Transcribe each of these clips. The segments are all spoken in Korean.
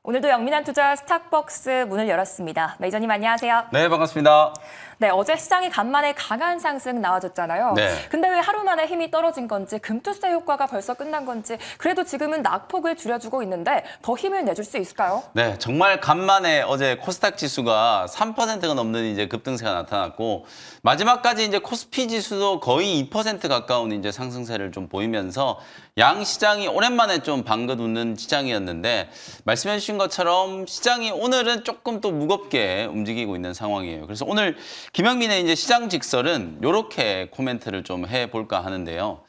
오늘도 영민한 투자 스탁벅스 문을 열었습니다. 매니저님 안녕하세요. 네, 반갑습니다. 네, 어제 시장이 간만에 강한 상승 나와줬잖아요. 네. 근데 왜 하루 만에 힘이 떨어진 건지, 금투세 효과가 벌써 끝난 건지, 그래도 지금은 낙폭을 줄여주고 있는데 더 힘을 내줄 수 있을까요? 네, 정말 간만에 어제 코스닥 지수가 3%가 넘는 이제 급등세가 나타났고, 마지막까지 이제 코스피 지수도 거의 2% 가까운 이제 상승세를 좀 보이면서 양 시장이 오랜만에 좀 방긋 웃는 시장이었는데, 말씀해 주신 것처럼 시장이 오늘은 조금 또 무겁게 움직이고 있는 상황이에요. 그래서 오늘 김영민의 이제 시장 직설은 이렇게 코멘트를 좀 해볼까 하는데요.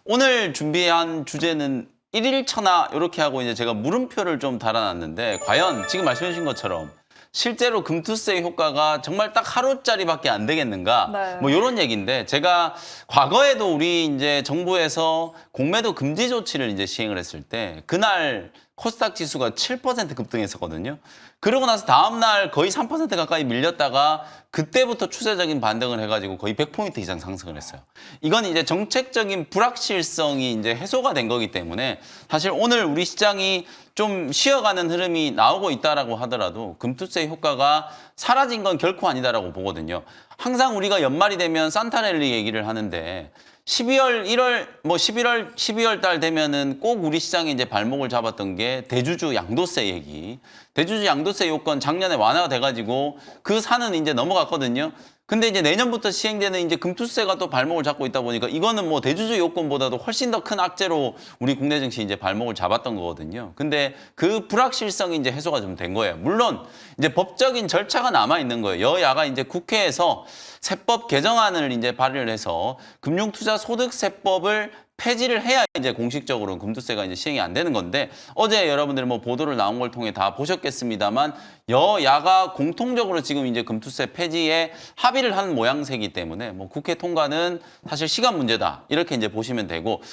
오늘 준비한 주제는 일일천하 이렇게 하고 이제 제가 물음표를 좀 달아놨는데, 과연 지금 말씀해 주신 것처럼 실제로 금투세 효과가 정말 딱 하루짜리밖에 안 되겠는가? 네. 뭐 이런 얘기인데, 제가 과거에도 우리 이제 정부에서 공매도 금지 조치를 이제 시행을 했을 때 그날 코스닥 지수가 7% 급등했었거든요. 그러고 나서 다음 날 거의 3% 가까이 밀렸다가 그때부터 추세적인 반등을 해가지고 거의 100포인트 이상 상승을 했어요. 이건 이제 정책적인 불확실성이 이제 해소가 된 거기 때문에 사실 오늘 우리 시장이 좀 쉬어가는 흐름이 나오고 있다라고 하더라도 금투세 효과가 사라진 건 결코 아니다라고 보거든요. 항상 우리가 연말이 되면 산타랠리 얘기를 하는데 12월, 1월, 뭐 11월, 12월 달 되면은 꼭 우리 시장에 이제 발목을 잡았던 게 대주주 양도세 얘기. 대주주 양도세 요건 작년에 완화가 돼가지고 그 산은 이제 넘어갔거든요. 근데 이제 내년부터 시행되는 이제 금투세가 또 발목을 잡고 있다 보니까 이거는 뭐 대주주 요건보다도 훨씬 더 큰 악재로 우리 국내 증시 이제 발목을 잡았던 거거든요. 근데 그 불확실성이 이제 해소가 좀 된 거예요. 물론 이제 법적인 절차가 남아 있는 거예요. 여야가 이제 국회에서 세법 개정안을 이제 발의를 해서 금융투자소득세법을 폐지를 해야 이제 공식적으로 금투세가 이제 시행이 안 되는 건데, 어제 여러분들 뭐 보도를 나온 걸 통해 다 보셨겠습니다만 여야가 공통적으로 지금 이제 금투세 폐지에 합의를 한 모양새이기 때문에 뭐 국회 통과는 사실 시간 문제다 이렇게 이제 보시면 되고,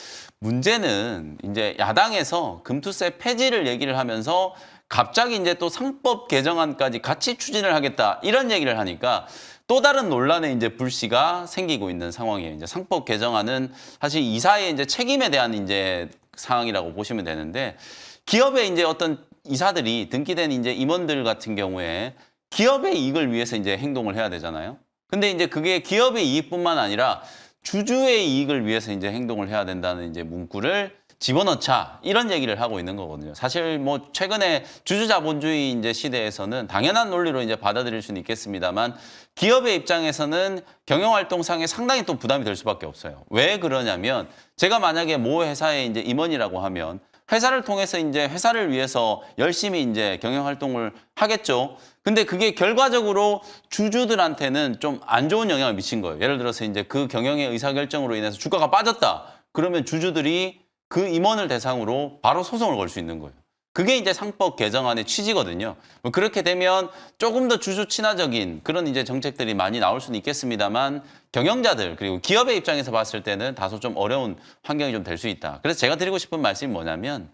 문제는 이제 야당에서 금투세 폐지를 얘기를 하면서 갑자기 이제 또 상법 개정안까지 같이 추진을 하겠다 이런 얘기를 하니까 또 다른 논란의 이제 불씨가 생기고 있는 상황이에요. 이제 상법 개정안은 사실 이사의 이제 책임에 대한 이제 상황이라고 보시면 되는데, 기업의 이제 어떤 이사들이 등기된 이제 임원들 같은 경우에 기업의 이익을 위해서 이제 행동을 해야 되잖아요. 근데 이제 그게 기업의 이익뿐만 아니라 주주의 이익을 위해서 이제 행동을 해야 된다는 이제 문구를 집어넣자 이런 얘기를 하고 있는 거거든요. 사실 뭐 최근에 주주자본주의 이제 시대에서는 당연한 논리로 이제 받아들일 수는 있겠습니다만, 기업의 입장에서는 경영활동상에 상당히 또 부담이 될 수밖에 없어요. 왜 그러냐면, 제가 만약에 모 회사의 이제 임원이라고 하면 회사를 통해서 이제 회사를 위해서 열심히 이제 경영활동을 하겠죠. 근데 그게 결과적으로 주주들한테는 좀 안 좋은 영향을 미친 거예요. 예를 들어서 이제 그 경영의 의사결정으로 인해서 주가가 빠졌다. 그러면 주주들이 그 임원을 대상으로 바로 소송을 걸 수 있는 거예요. 그게 이제 상법 개정안의 취지거든요. 뭐 그렇게 되면 조금 더 주주 친화적인 그런 이제 정책들이 많이 나올 수는 있겠습니다만, 경영자들 그리고 기업의 입장에서 봤을 때는 다소 좀 어려운 환경이 좀 될 수 있다. 그래서 제가 드리고 싶은 말씀이 뭐냐면,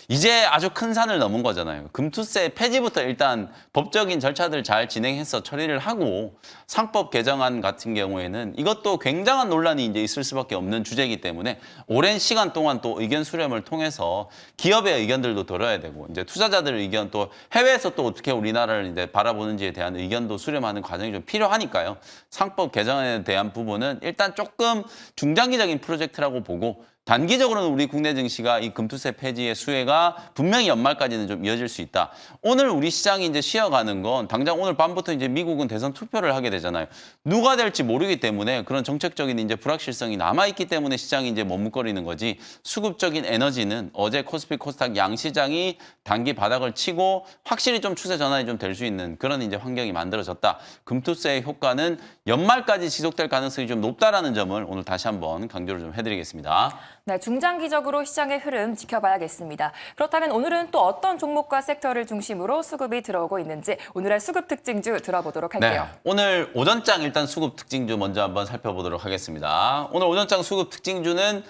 이제 아주 큰 산을 넘은 거잖아요. 금투세 폐지부터 일단 법적인 절차들 잘 진행해서 처리를 하고, 상법 개정안 같은 경우에는 이것도 굉장한 논란이 이제 있을 수밖에 없는 주제이기 때문에 오랜 시간 동안 또 의견 수렴을 통해서 기업의 의견들도 들어야 되고, 이제 투자자들 의견, 또 해외에서 또 어떻게 우리나라를 이제 바라보는지에 대한 의견도 수렴하는 과정이 좀 필요하니까요. 상법 개정안에 대한 부분은 일단 조금 중장기적인 프로젝트라고 보고, 단기적으로는 우리 국내 증시가 이 금투세 폐지의 수혜가 분명히 연말까지는 좀 이어질 수 있다. 오늘 우리 시장이 이제 쉬어가는 건 당장 오늘 밤부터 이제 미국은 대선 투표를 하게 되잖아요. 누가 될지 모르기 때문에 그런 정책적인 이제 불확실성이 남아있기 때문에 시장이 이제 머뭇거리는 거지, 수급적인 에너지는 어제 코스피 코스닥 양 시장이 단기 바닥을 치고 확실히 좀 추세 전환이 좀 될 수 있는 그런 이제 환경이 만들어졌다. 금투세의 효과는 연말까지 지속될 가능성이 좀 높다라는 점을 오늘 다시 한번 강조를 좀 해드리겠습니다. 네, 중장기적으로 시장의 흐름 지켜봐야겠습니다. 그렇다면 오늘은 또 어떤 종목과 섹터를 중심으로 수급이 들어오고 있는지 오늘의 수급 특징주 들어보도록 할게요. 네, 오늘 오전장 일단 수급 특징주 먼저 한번 살펴보도록 하겠습니다. 오늘 오전장 수급 특징주는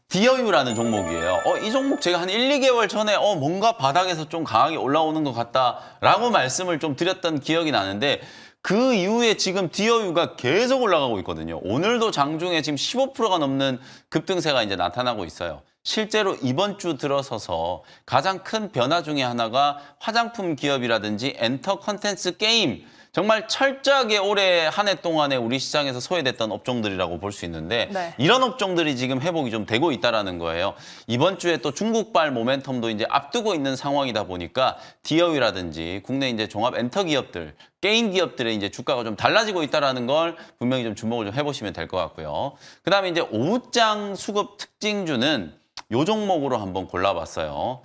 디어유라는 종목이에요. 이 종목 제가 한 1, 2개월 전에 뭔가 바닥에서 좀 강하게 올라오는 것 같다라고 말씀을 좀 드렸던 기억이 나는데, 그 이후에 지금 디어유가 계속 올라가고 있거든요. 오늘도 장중에 지금 15%가 넘는 급등세가 이제 나타나고 있어요. 실제로 이번 주 들어서서 가장 큰 변화 중에 하나가 화장품 기업이라든지 엔터 컨텐츠 게임, 정말 철저하게 올해 한 해 동안에 우리 시장에서 소외됐던 업종들이라고 볼 수 있는데 네. 이런 업종들이 지금 회복이 좀 되고 있다라는 거예요. 이번 주에 또 중국발 모멘텀도 이제 앞두고 있는 상황이다 보니까 디어위라든지 국내 이제 종합 엔터 기업들, 게임 기업들의 이제 주가가 좀 달라지고 있다라는 걸 분명히 좀 주목을 좀 해보시면 될 것 같고요. 그다음에 이제 오후장 수급 특징주는 요 종목으로 한번 골라봤어요.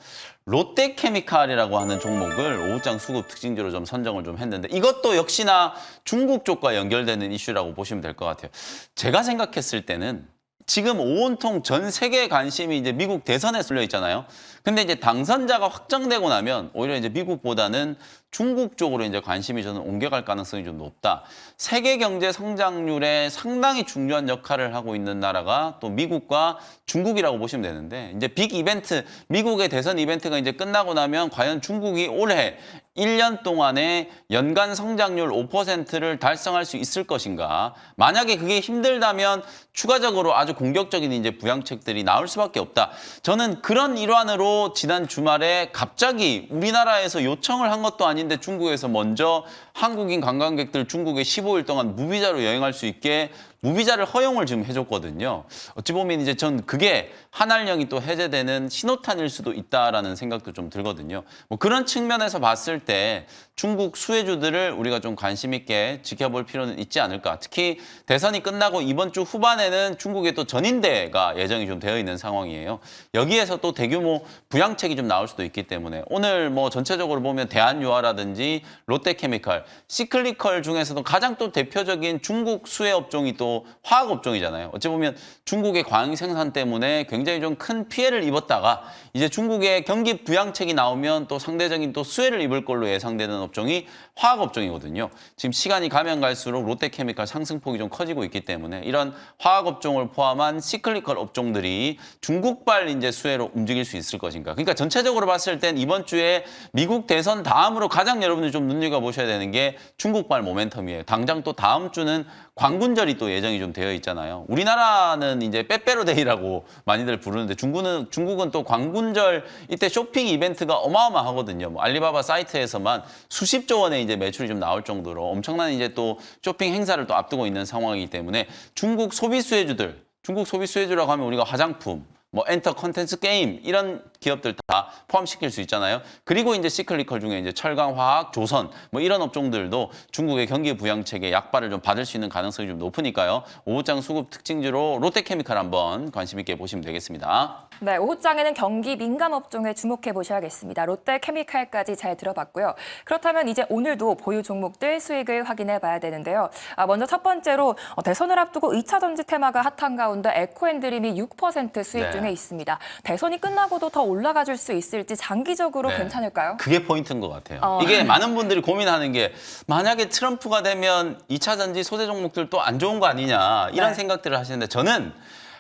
롯데케미칼이라고 하는 종목을 오후장 수급 특징주로 좀 선정을 좀 했는데 이것도 역시나 중국 쪽과 연결되는 이슈라고 보시면 될 것 같아요. 제가 생각했을 때는 지금 온통 전 세계 관심이 이제 미국 대선에 쏠려 있잖아요. 근데 이제 당선자가 확정되고 나면 오히려 이제 미국보다는 중국 쪽으로 이제 관심이 저는 옮겨갈 가능성이 좀 높다. 세계 경제 성장률에 상당히 중요한 역할을 하고 있는 나라가 또 미국과 중국이라고 보시면 되는데 이제 빅 이벤트, 미국의 대선 이벤트가 이제 끝나고 나면 과연 중국이 올해 1년 동안에 연간 성장률 5%를 달성할 수 있을 것인가? 만약에 그게 힘들다면 추가적으로 아주 공격적인 이제 부양책들이 나올 수밖에 없다. 저는 그런 일환으로 지난 주말에 갑자기 우리나라에서 요청을 한 것도 아닌데 중국에서 먼저 한국인 관광객들 중국에 15일 동안 무비자로 여행할 수 있게 무비자를 허용을 지금 해줬거든요. 어찌 보면 이제 전 그게 한알령이 또 해제되는 신호탄일 수도 있다라는 생각도 좀 들거든요. 뭐 그런 측면에서 봤을 때 중국 수혜주들을 우리가 좀 관심 있게 지켜볼 필요는 있지 않을까. 특히 대선이 끝나고 이번 주 후반에는 중국의 또 전인대가 예정이 좀 되어 있는 상황이에요. 여기에서 또 대규모 부양책이 좀 나올 수도 있기 때문에 오늘 뭐 전체적으로 보면 대한유화라든지 롯데케미칼, 시클리컬 중에서도 가장 또 대표적인 중국 수혜 업종이 또 화학 업종이잖아요. 어찌 보면 중국의 광 생산 때문에 굉장히 좀 큰 피해를 입었다가 이제 중국의 경기 부양책이 나오면 또 상대적인 또 수혜를 입을 걸로 예상되는 업종이 화학 업종이거든요. 지금 시간이 가면 갈수록 롯데케미칼 상승폭이 좀 커지고 있기 때문에 이런 화학 업종을 포함한 시클리컬 업종들이 중국발 이제 수혜로 움직일 수 있을 것인가. 그러니까 전체적으로 봤을 땐 이번 주에 미국 대선 다음으로 가장 여러분들이 좀 눈여겨보셔야 되는 게 중국발 모멘텀이에요. 당장 또 다음 주는 광군절이 또 예정이 좀 되어 있잖아요. 우리나라는 이제 빼빼로데이라고 많이들 부르는데 중국은 또 광군절 이때 쇼핑 이벤트가 어마어마하거든요. 뭐 알리바바 사이트에서만 수십조 원의 이제 매출이 좀 나올 정도로 엄청난 이제 또 쇼핑 행사를 또 앞두고 있는 상황이기 때문에 중국 소비 수혜주라고 하면 우리가 화장품, 뭐 엔터 컨텐츠 게임 이런 기업들 다 포함시킬 수 있잖아요. 그리고 이제 시클리컬 중에 이제 철강, 화학, 조선 뭐 이런 업종들도 중국의 경기 부양책의 약발을 좀 받을 수 있는 가능성이 좀 높으니까요. 오후장 수급 특징주로 롯데케미칼 한번 관심 있게 보시면 되겠습니다. 네, 오후장에는 경기 민감 업종에 주목해 보셔야겠습니다. 롯데케미칼까지 잘 들어봤고요. 그렇다면 이제 오늘도 보유 종목들 수익을 확인해 봐야 되는데요. 먼저 첫 번째로 대선을 앞두고 2차 전지 테마가 핫한 가운데 에코앤드림이 6% 수익 중에 있습니다. 대선이 끝나고도 더 올라가 줄 수 있을지 장기적으로 괜찮을까요? 그게 포인트인 것 같아요. 이게 많은 분들이 고민하는 게 만약에 트럼프가 되면 2차 전지 소재 종목들 또 안 좋은 거 아니냐 이런 생각들을 하시는데 저는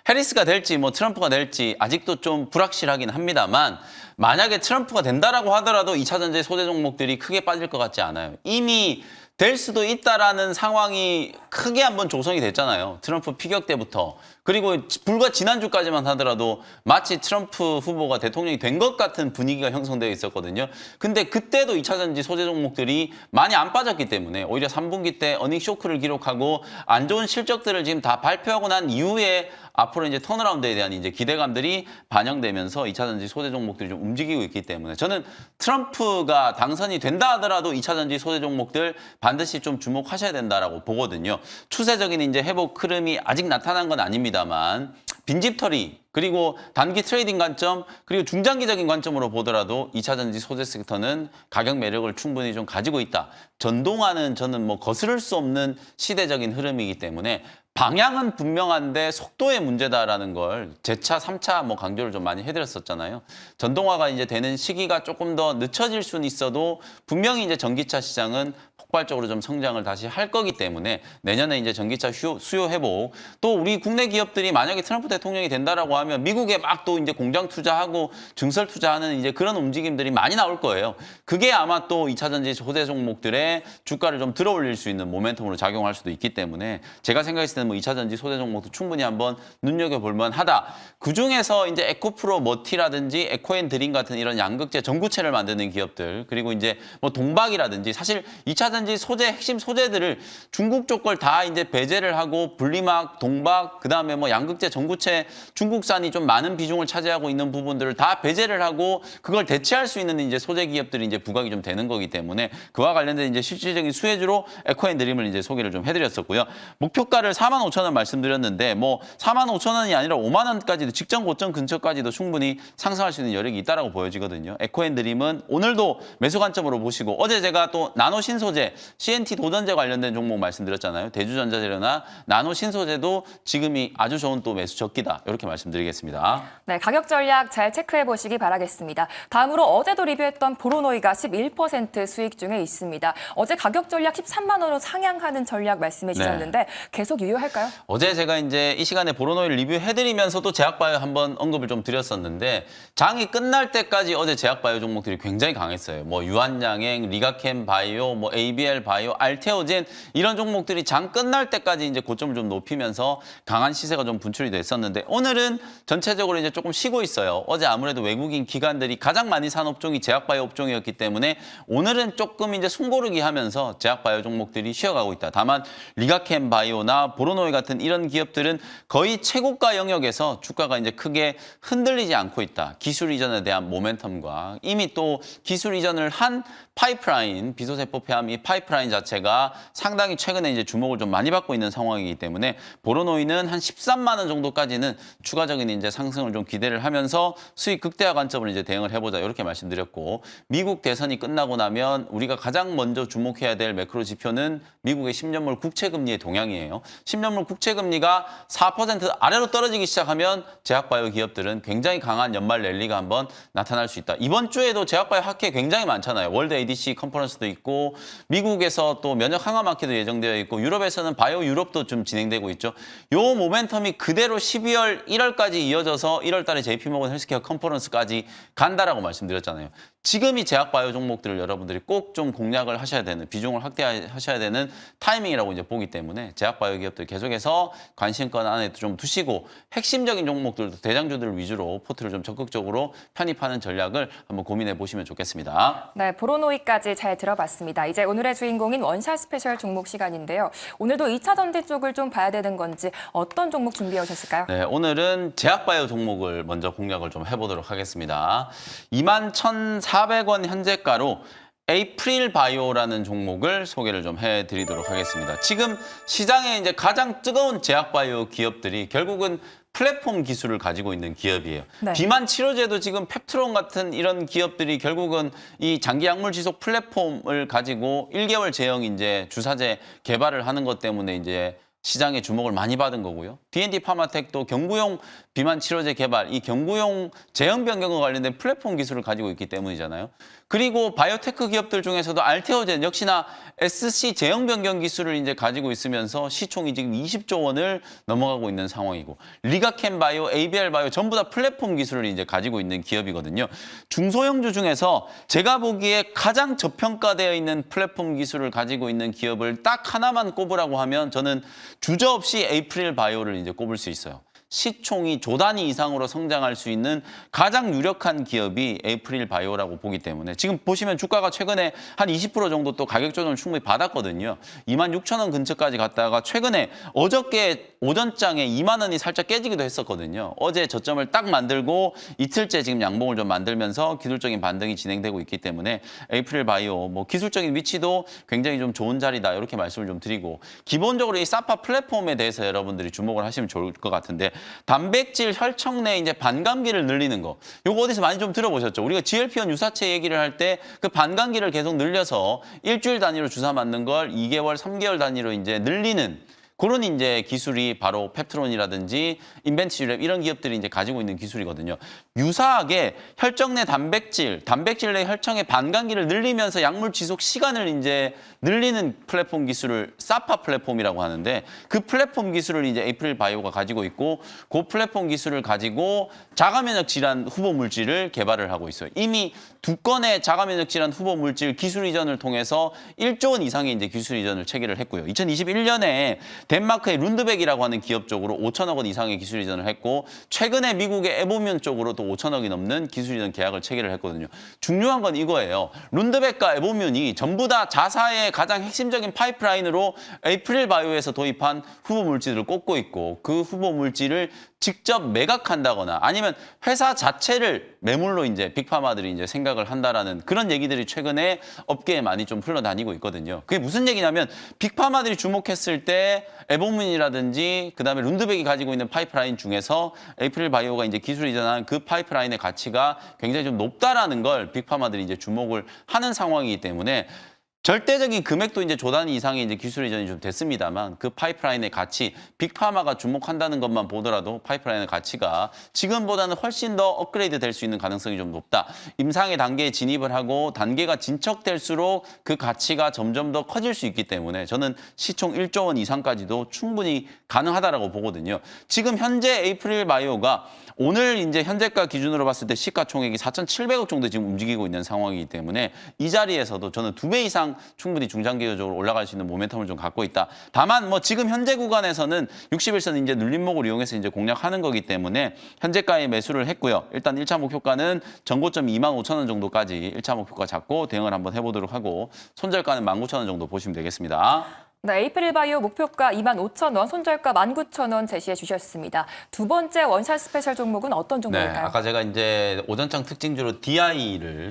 해리스가 될지 뭐 트럼프가 될지 아직도 좀 불확실하긴 합니다만 만약에 트럼프가 된다라고 하더라도 2차 전지 소재 종목들이 크게 빠질 것 같지 않아요. 이미 될 수도 있다라는 상황이 크게 한번 조성이 됐잖아요. 트럼프 피격 때부터. 그리고 불과 지난주까지만 하더라도 마치 트럼프 후보가 대통령이 된 것 같은 분위기가 형성되어 있었거든요. 근데 그때도 2차 전지 소재 종목들이 많이 안 빠졌기 때문에 오히려 3분기 때 어닝 쇼크를 기록하고 안 좋은 실적들을 지금 다 발표하고 난 이후에 앞으로 이제 턴어라운드에 대한 이제 기대감들이 반영되면서 2차 전지 소재 종목들이 좀 움직이고 있기 때문에 저는 트럼프가 당선이 된다 하더라도 2차 전지 소재 종목들 반드시 좀 주목하셔야 된다라고 보거든요. 추세적인 이제 회복 흐름이 아직 나타난 건 아닙니다만 빈집털이 그리고 단기 트레이딩 관점 그리고 중장기적인 관점으로 보더라도 2차 전지 소재 섹터는 가격 매력을 충분히 좀 가지고 있다. 전동화는 저는 뭐 거스를 수 없는 시대적인 흐름이기 때문에 방향은 분명한데 속도의 문제다라는 걸 재차, 3차 뭐 강조를 좀 많이 해드렸었잖아요. 전동화가 이제 되는 시기가 조금 더 늦춰질 수는 있어도 분명히 이제 전기차 시장은 폭발적으로 좀 성장을 다시 할 거기 때문에 내년에 이제 전기차 수요 회복 또 우리 국내 기업들이 만약에 트럼프 대통령이 된다라고 하면 미국에 막 또 이제 공장 투자하고 증설 투자하는 이제 그런 움직임들이 많이 나올 거예요. 그게 아마 또 2차 전지 소재 종목들의 주가를 좀 들어올릴 수 있는 모멘텀으로 작용할 수도 있기 때문에 제가 생각했을 때는 뭐 2차 전지 소재 종목도 충분히 한번 눈여겨볼 만하다. 그중에서 이제 에코프로 머티라든지 에코앤드림 같은 이런 양극재 전구체를 만드는 기업들, 그리고 이제 뭐 동박이라든지, 사실 2차 전지 소재 핵심 소재들을 중국 쪽 걸 다 이제 배제를 하고 분리막, 동박, 그다음에 뭐 양극재 전구체 중국산이 좀 많은 비중을 차지하고 있는 부분들을 다 배제를 하고 그걸 대체할 수 있는 이제 소재 기업들이 이제 부각이 좀 되는 거기 때문에 그와 관련된 이제 실질적인 수혜주로 에코앤드림을 이제 소개를 좀 해드렸었고요. 목표가를 45,000원 말씀드렸는데 뭐 45,000원이 아니라 5만 원까지도 직전 고점 근처까지도 충분히 상승할 수 있는 여력이 있다라고 보여지거든요. 에코앤드림은 오늘도 매수 관점으로 보시고, 어제 제가 또 나노 신소재, CNT 도전제 관련된 종목 말씀드렸잖아요. 대주전자재료나 나노 신소재도 지금이 아주 좋은 또 매수 적기다, 이렇게 말씀드리겠습니다. 네, 가격 전략 잘 체크해 보시기 바라겠습니다. 다음으로 어제도 리뷰했던 보로노이가 11% 수익 중에 있습니다. 어제 가격 전략 13만 원으로 상향하는 전략 말씀해 주셨는데 계속 유효할까요? 어제 제가 이제 이 시간에 보로노이를 리뷰해드리면서도 제약바이오 한번 언급을 좀 드렸었는데, 장이 끝날 때까지 어제 제약바이오 종목들이 굉장히 강했어요. 뭐 유한양행, 리가캠 바이오, 뭐 ABL 바이오, 알테오젠, 이런 종목들이 장 끝날 때까지 이제 고점을 좀 높이면서 강한 시세가 좀 분출이 됐었는데, 오늘은 전체적으로 이제 조금 쉬고 있어요. 어제 아무래도 외국인 기관들이 가장 많이 산 업종이 제약바이오 업종이었기 때문에 오늘은 조금 이제 숨고르기 하면서 제약바이오 종목들이 쉬어가고 있다. 다만 리가캠 바이오나 보로노이 같은 이런 기업들은 거의 최고가 영역에서 주가가 이제 크게 흔들리지 않고 있다. 기술 이전에 대한 모멘텀과 이미 또 기술 이전을 한 파이프라인, 비소세포 폐암 이 파이프라인 자체가 상당히 최근에 이제 주목을 좀 많이 받고 있는 상황이기 때문에 보로노이는 한 13만 원 정도까지는 추가적인 이제 상승을 좀 기대를 하면서 수익 극대화 관점으로 이제 대응을 해보자, 이렇게 말씀드렸고, 미국 대선이 끝나고 나면 우리가 가장 먼저 주목해야 될 매크로 지표는 미국의 10년물 국채금리의 동향이에요. 10년물 국채금리가 4% 아래로 떨어지기 시작하면 제약바이오 기업들은 굉장히 강한 연말 랠리가 한번 나타날 수 있다. 이번 주에도 제약바이오 학회 굉장히 많잖아요. 월드 ADC 컨퍼런스도 있고, 미국에서 또 면역 항암 학회도 예정되어 있고, 유럽에서는 바이오 유럽도 좀 진행되고 있죠. 요 모멘텀이 그대로 12월, 1월까지 이어져서 1월 달에 JP모건 헬스케어 컨퍼런스까지 간다라고 말씀드렸잖아요. 지금이 제약바이오 종목들을 여러분들이 꼭 좀 공략을 하셔야 되는, 비중을 확대하셔야 되는 타이밍이라고 이제 보기 때문에 제약바이오 기업들 계속해서 관심권 안에 좀 두시고, 핵심적인 종목들도 대장주들 위주로 포트를 좀 적극적으로 편입하는 전략을 한번 고민해 보시면 좋겠습니다. 네, 보로노이까지 잘 들어봤습니다. 이제 오늘의 주인공인 원샷 스페셜 종목 시간인데요. 오늘도 2차 전지 쪽을 좀 봐야 되는 건지 어떤 종목 준비해 오셨을까요? 네, 오늘은 제약바이오 종목을 먼저 공략을 좀 해보도록 하겠습니다. 21,400원 현재가로 에이프릴 바이오라는 종목을 소개를 좀 해드리도록 하겠습니다. 지금 시장에 이제 가장 뜨거운 제약바이오 기업들이 결국은 플랫폼 기술을 가지고 있는 기업이에요. 네. 비만 치료제도 지금 펩트론 같은 이런 기업들이 결국은 이 장기 약물 지속 플랫폼을 가지고 1개월 제형 이제 주사제 개발을 하는 것 때문에 이제 시장의 주목을 많이 받은 거고요. D&D 파마텍도 경구용 비만 치료제 개발, 이 경구용 제형 변경과 관련된 플랫폼 기술을 가지고 있기 때문이잖아요. 그리고 바이오테크 기업들 중에서도 알테오젠 역시나 SC 제형 변경 기술을 이제 가지고 있으면서 시총이 지금 20조 원을 넘어가고 있는 상황이고, 리가캠 바이오, ABL 바이오 전부 다 플랫폼 기술을 이제 가지고 있는 기업이거든요. 중소형주 중에서 제가 보기에 가장 저평가되어 있는 플랫폼 기술을 가지고 있는 기업을 딱 하나만 꼽으라고 하면 저는 주저없이 에이프릴 바이오를 이제 꼽을 수 있어요. 시총이 조 단위 이상으로 성장할 수 있는 가장 유력한 기업이 에이프릴 바이오라고 보기 때문에 지금 보시면 주가가 최근에 한 20% 정도 또 가격 조정을 충분히 받았거든요. 26,000원 근처까지 갔다가 최근에 어저께 오전장에 2만 원이 살짝 깨지기도 했었거든요. 어제 저점을 딱 만들고 이틀째 지금 양봉을 좀 만들면서 기술적인 반등이 진행되고 있기 때문에 에이프릴 바이오 뭐 기술적인 위치도 굉장히 좀 좋은 자리다, 이렇게 말씀을 좀 드리고, 기본적으로 이 사파 플랫폼에 대해서 여러분들이 주목을 하시면 좋을 것 같은데, 단백질 혈청 내 이제 반감기를 늘리는 거, 요거 어디서 많이 좀 들어보셨죠? 우리가 GLP-1 유사체 얘기를 할 때 그 반감기를 계속 늘려서 일주일 단위로 주사 맞는 걸 2개월, 3개월 단위로 이제 늘리는 그런 이제 기술이 바로 펩트론이라든지 인벤치랩 이런 기업들이 이제 가지고 있는 기술이거든요. 유사하게 혈정 내 단백질 내 혈청의 반감기를 늘리면서 약물 지속 시간을 이제 늘리는 플랫폼 기술을 사파 플랫폼이라고 하는데 그 플랫폼 기술을 이제 에이프릴 바이오가 가지고 있고 그 플랫폼 기술을 가지고 자가면역 질환 후보 물질을 개발을 하고 있어요. 이미 2건의 자가면역 질환 후보 물질 기술 이전을 통해서 1조 원 이상의 이제 기술 이전을 체결을 했고요. 2021년에 덴마크의 룬드백이라고 하는 기업 쪽으로 5천억 원 이상의 기술 이전을 했고 최근에 미국의 에보뮨 쪽으로도 5천억이 넘는 기술 이전 계약을 체결을 했거든요. 중요한 건 이거예요. 룬드백과 에보뮨이 전부 다 자사의 가장 핵심적인 파이프라인으로 에이프릴 바이오에서 도입한 후보 물질을 꼽고 있고 그 후보 물질을 직접 매각한다거나 아니면 회사 자체를 매물로 이제 빅파마들이 이제 생각을 한다라는 그런 얘기들이 최근에 업계에 많이 좀 흘러다니고 있거든요. 그게 무슨 얘기냐면 빅파마들이 주목했을 때 에보뮨이라든지 그다음에 룬드백이 가지고 있는 파이프라인 중에서 에이프릴 바이오가 이제 기술 이전한 그 파이프라인의 가치가 굉장히 좀 높다라는 걸 빅파마들이 이제 주목을 하는 상황이기 때문에 절대적인 금액도 이제 조 단위 이상의 이제 기술 이전이 좀 됐습니다만 그 파이프라인의 가치, 빅파마가 주목한다는 것만 보더라도 파이프라인의 가치가 지금보다는 훨씬 더 업그레이드 될 수 있는 가능성이 좀 높다. 임상의 단계에 진입을 하고 단계가 진척될수록 그 가치가 점점 더 커질 수 있기 때문에 저는 시총 1조 원 이상까지도 충분히 가능하다라고 보거든요. 지금 현재 에이프릴 바이오가 오늘 이제 현재가 기준으로 봤을 때 시가총액이 4,700억 정도 지금 움직이고 있는 상황이기 때문에 이 자리에서도 저는 2배 이상 충분히 중장기적으로 올라갈 수 있는 모멘텀을 좀 갖고 있다. 다만 뭐 지금 현재 구간에서는 61선 이제 눌림목을 이용해서 이제 공략하는 거기 때문에 현재가에 매수를 했고요. 일단 1차 목표가는 전고점 25,000원 정도까지 1차 목표가 잡고 대응을 한번 해보도록 하고 손절가는 19,000원 정도 보시면 되겠습니다. 네, 에이프릴 바이오 목표가 25,000원, 손절가 19,000원 제시해 주셨습니다. 두 번째 원샷 스페셜 종목은 어떤 네, 종목일까요? 아까 제가 이제 오전장 특징주로 DI를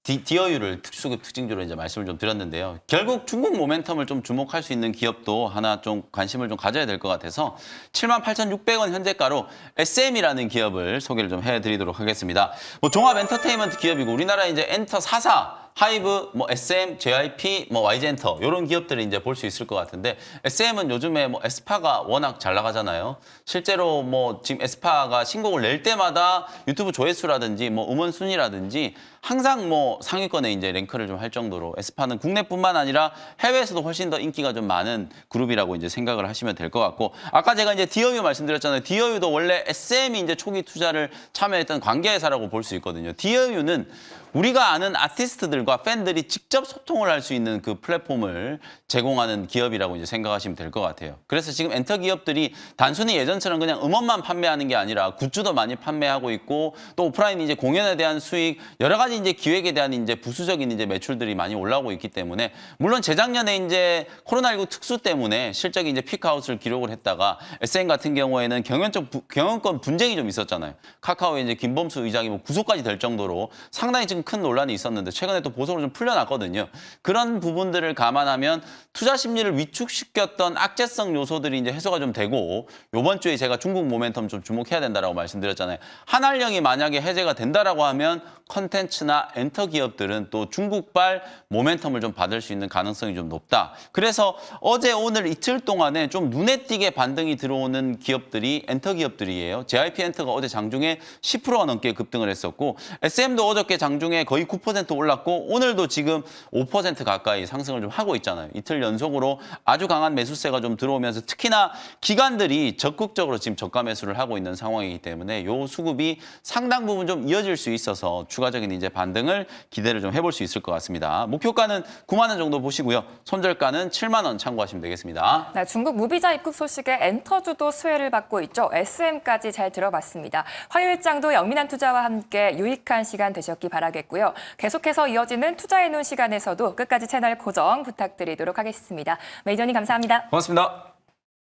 디어유를 수급 특징주로 이제 말씀을 좀 드렸는데요. 결국 중국 모멘텀을 좀 주목할 수 있는 기업도 하나 좀 관심을 좀 가져야 될 것 같아서 78,600원 현재가로 SM이라는 기업을 소개를 좀 해드리도록 하겠습니다. 뭐 종합 엔터테인먼트 기업이고 우리나라 이제 엔터 4사 하이브, 뭐 SM, JYP, 뭐 YG엔터 이런 기업들을 이제 볼 수 있을 것 같은데 SM은 요즘에 뭐 에스파가 워낙 잘 나가잖아요. 실제로 뭐 지금 에스파가 신곡을 낼 때마다 유튜브 조회수라든지 뭐 음원 순위라든지 항상 뭐 상위권에 이제 랭크를 좀 할 정도로 에스파는 국내뿐만 아니라 해외에서도 훨씬 더 인기가 좀 많은 그룹이라고 이제 생각을 하시면 될 것 같고 아까 제가 이제 디어유 말씀드렸잖아요. 디어유도 원래 SM이 이제 초기 투자를 참여했던 관계회사라고 볼 수 있거든요. 디어유는 우리가 아는 아티스트들과 팬들이 직접 소통을 할 수 있는 그 플랫폼을 제공하는 기업이라고 이제 생각하시면 될 것 같아요. 그래서 지금 엔터 기업들이 단순히 예전처럼 그냥 음원만 판매하는 게 아니라 굿즈도 많이 판매하고 있고 또 오프라인 이제 공연에 대한 수익, 여러 가지 이제 기획에 대한 이제 부수적인 이제 매출들이 많이 올라오고 있기 때문에 물론 재작년에 이제 코로나19 특수 때문에 실적이 이제 피크아웃을 기록을 했다가 SM 같은 경우에는 경영권 분쟁이 좀 있었잖아요. 카카오의 이제 김범수 의장이 뭐 구속까지 될 정도로 상당히 지금 큰 논란이 있었는데 최근에 또 보석으로 좀 풀려났거든요. 그런 부분들을 감안하면 투자 심리를 위축시켰던 악재성 요소들이 이제 해소가 좀 되고 이번 주에 제가 중국 모멘텀 좀 주목해야 된다라고 말씀드렸잖아요. 한알령이 만약에 해제가 된다라고 하면 컨텐츠나 엔터 기업들은 또 중국발 모멘텀을 좀 받을 수 있는 가능성이 좀 높다. 그래서 어제 오늘 이틀 동안에 좀 눈에 띄게 반등이 들어오는 기업들이 엔터 기업들이에요. JYP 엔터가 어제 장중에 10%가 넘게 급등을 했었고 SM도 어저께 장중에 거의 9% 올랐고 오늘도 지금 5% 가까이 상승을 좀 하고 있잖아요. 이틀 연속으로 아주 강한 매수세가 좀 들어오면서 특히나 기관들이 적극적으로 지금 저가 매수를 하고 있는 상황이기 때문에 요 수급이 상당 부분 좀 이어질 수 있어서 추가적인 이제 반등을 기대를 좀 해볼 수 있을 것 같습니다. 목표가는 9만 원 정도 보시고요. 손절가는 7만 원 참고하시면 되겠습니다. 네, 중국 무비자 입국 소식에 엔터주도 수혜를 받고 있죠. SM까지 잘 들어봤습니다. 화요일장도 영민한 투자와 함께 유익한 시간 되셨기 바라겠고요. 계속해서 이어지는 투자의 눈 시간에서도 끝까지 채널 고정 부탁드리도록 하겠습니다. 매니저님 감사합니다. 고맙습니다.